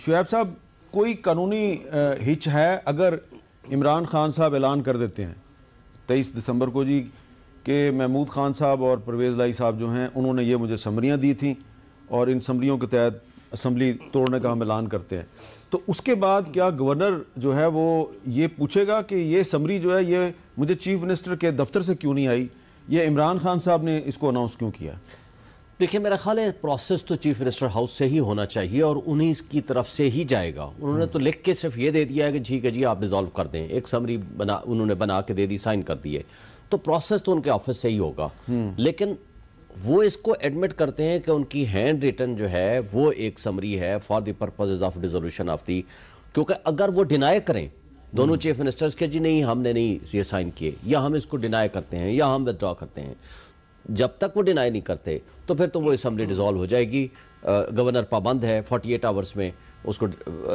शुएब साहब, कोई कानूनी हिच है अगर इमरान खान साहब ऐलान कर देते हैं 23 दिसंबर को जी कि महमूद खान साहब और परवेज़ लाई साहब जो हैं उन्होंने ये मुझे समरियाँ दी थी और इन समरियों के तहत असम्बली तोड़ने का हम ऐलान करते हैं, तो उसके बाद क्या गवर्नर जो है वो ये पूछेगा कि ये समरी जो है ये मुझे चीफ मिनिस्टर के दफ्तर से क्यों नहीं आई, ये इमरान खान साहब ने इसको अनाउंस क्यों किया? देखिए, मेरा ख्याल है प्रोसेस तो चीफ मिनिस्टर हाउस से ही होना चाहिए और उन्हीं की तरफ से ही जाएगा। उन्होंने तो लिख के सिर्फ ये दे दिया है कि ठीक है जी आप डिज़ोल्व कर दें, एक समरी उन्होंने बना के दे दी, साइन कर दिए, तो प्रोसेस तो उनके ऑफिस से ही होगा। लेकिन वो इसको एडमिट करते हैं कि उनकी हैंड रिटन जो है वो एक समरी है for the purposes of dissolution of the, क्योंकि अगर वो डिनाई करें दोनों चीफ मिनिस्टर्स के जी नहीं हमने नहीं ये साइन किए, या हम इसको डिनाई करते हैं या हम विथड्रॉ करते हैं, जब तक वो डिनाई नहीं करते तो फिर तो वो असम्बली डिसॉल्व हो जाएगी। गवर्नर पाबंद है 48 आवर्स में उसको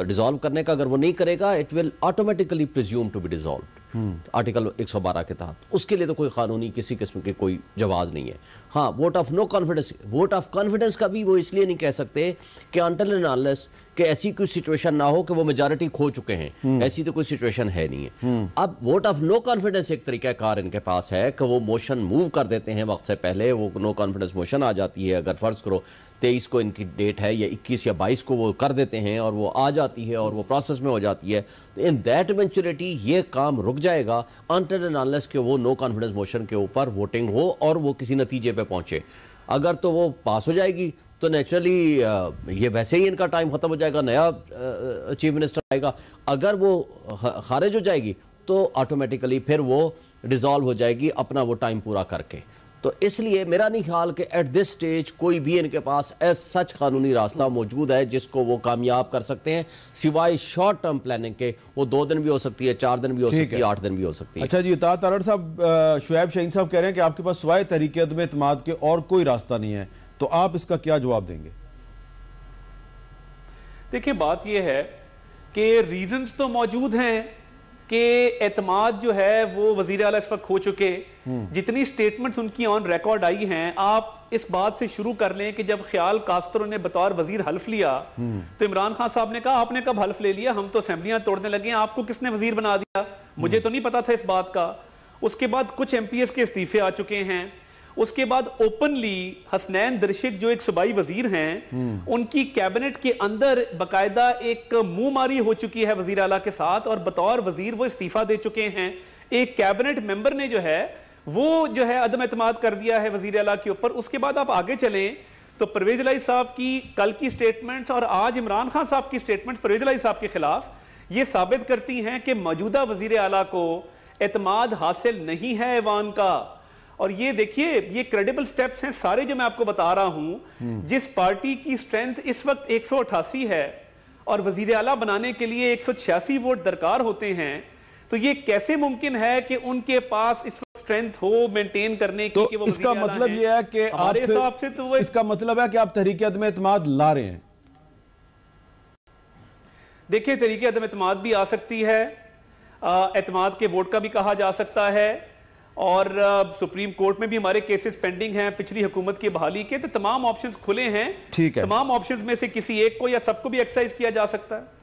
डिसॉल्व करने का, अगर वो नहीं करेगा it will automatically presume to be dissolved article 112 के तहत। उसके लिए तो कोई कानूनी किसी किस्म के कोई जवाब नहीं है। हाँ, vote of no confidence, vote of confidence का भी वो इसलिए नहीं कह सकते कि अनटिल एंड अनलेस कि ऐसी कोई सिचुएशन ना हो कि वो मेजॉरिटी खो चुके हैं, ऐसी तो कोई सिचुएशन है नहीं है। अब वोट ऑफ नो कॉन्फिडेंस एक तरीका कार इनके पास है कि वो मोशन मूव कर देते हैं वक्त से पहले, वो नो कॉन्फिडेंस मोशन आ जाती है, अगर फर्ज करो 23 को इनकी डेट है या 21 या 22 को वो कर देते हैं और वो आ जाती है और वो प्रोसेस में हो जाती है, तो इन दैट इवेंचुअलिटी ये काम रुक जाएगा अनटिल एंड अनलेस कि वो नो कॉन्फिडेंस मोशन के ऊपर वोटिंग हो और वो किसी नतीजे पे पहुंचे। अगर तो वो पास हो जाएगी तो नेचुरली ये वैसे ही इनका टाइम ख़त्म हो जाएगा, नया चीफ मिनिस्टर आएगा। अगर वो खारिज हो जाएगी तो ऑटोमेटिकली फिर वो डिसॉल्व हो जाएगी अपना वो टाइम पूरा करके। तो इसलिए मेरा नहीं ख्याल कि एट दिस स्टेज कोई भी इनके पास एज सच कानूनी रास्ता मौजूद है जिसको वो कामयाब कर सकते हैं, सिवाय शॉर्ट टर्म प्लानिंग के। वो 2 दिन भी हो सकती है, 4 दिन भी हो सकती है, 8 दिन भी हो सकती है। अच्छा जी, इताअत तारड़ साहब, शुएब शाहीन साहब कह रहे हैं कि आपके पास सिवाय तहरीक अदम एतमाद के और कोई रास्ता नहीं है, तो आप इसका क्या जवाब देंगे? देखिए, बात यह है कि रीजंस तो मौजूद हैं कि एतमाद जो है वो वजीर आला इस वक्त खो चुके। जितनी स्टेटमेंट्स उनकी ऑन रिकॉर्ड आई हैं, आप इस बात से शुरू कर लें कि जब ख्याल कास्त्रो ने बतौर वजीर हल्फ लिया तो इमरान खान साहब ने कहा आपने कब हल्फ ले लिया, हम तो असेंबलियां तोड़ने लगे हैं, आपको किसने वजीर बना दिया, मुझे तो नहीं पता था इस बात का। उसके बाद कुछ एमपीएस के इस्तीफे आ चुके हैं। उसके बाद ओपनली हसनैन दर्शिक जो एक सूबाई वजीर हैं, उनकी कैबिनेट के अंदर बकायदा एक मुंहमारी हो चुकी है वजीर आला के साथ और बतौर वजीर वो इस्तीफा दे चुके हैं। एक कैबिनेट मेंबर ने जो है वो जो है अदम एतमाद कर दिया है वजीर आला के ऊपर। उसके बाद आप आगे चलें तो परवेज लाई साहब की कल की स्टेटमेंट्स और आज इमरान खान साहब की स्टेटमेंट परवेज लाई साहब के खिलाफ ये साबित करती हैं कि मौजूदा वजीर आला को एतमाद हासिल नहीं है ऐवान का। और ये देखिए, ये क्रेडिबल स्टेप्स हैं सारे जो मैं आपको बता रहा हूं। जिस पार्टी की स्ट्रेंथ इस वक्त 188 है और वजीर आला बनाने के लिए 186 वोट दरकार होते हैं, तो ये कैसे मुमकिन है कि उनके पास इस वक्त स्ट्रेंथ हो मेंटेन करने की? तो इसका मतलब ये है कि हमारे हिसाब से तो वो इसका मतलब है कि आप तहरीक अदम एतमाद ला रहे हैं। देखिए, तहरीक अदम एतमाद भी आ सकती है, एतमाद के वोट का भी कहा जा सकता है, और सुप्रीम कोर्ट में भी हमारे केसेस पेंडिंग हैं पिछली हुकूमत की बहाली के। तो तमाम ऑप्शंस खुले हैं। ठीक है, तमाम ऑप्शंस में से किसी एक को या सबको भी एक्सरसाइज किया जा सकता है।